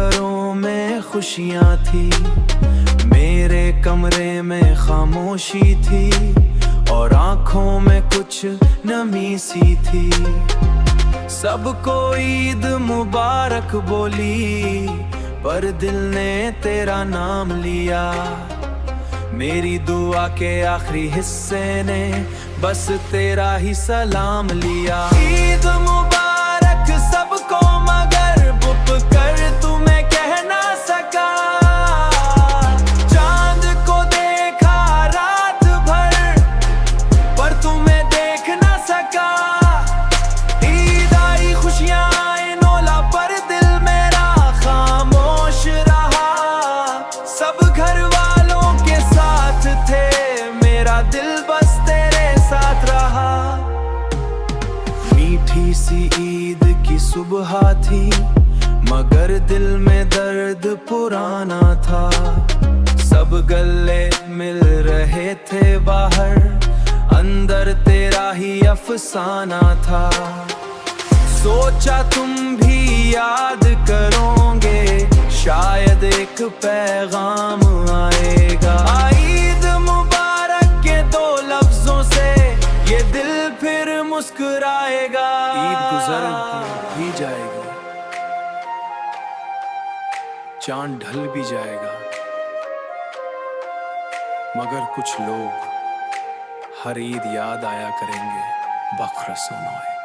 घरों में खुशियाँ थी, मेरे कमरे में खामोशी थी और आंखों में कुछ नमी सी थी। सबको ईद मुबारक बोली, पर दिल ने तेरा नाम लिया। मेरी दुआ के आखिरी हिस्से ने बस तेरा ही सलाम लिया। ईद मुबारक सबको, मगर बुप कर तुम्हें कह ना सका। चांद को देखा रात भर, पर तुम्हें देख ना सका। ईद आई खुशियाँ आए नौला, पर दिल मेरा खामोश रहा। सब घर वालों के साथ थे, मेरा दिल बस तेरे साथ रहा। मीठी सी ईद की सुबह थी, मगर दिल में दर्द पुराना था। सब गले मिल रहे थे बाहर, अंदर तेरा ही अफसाना था। सोचा तुम भी याद करोगे, शायद एक पैगाम आएगा। ईद मुबारक के दो लफ्जों से ये दिल फिर मुस्कुराएगा। ईद गुजर भी जाएगी, चांद ढल भी जाएगा, मगर कुछ लोग हर ईद याद आया करेंगे। बखरसों नोए।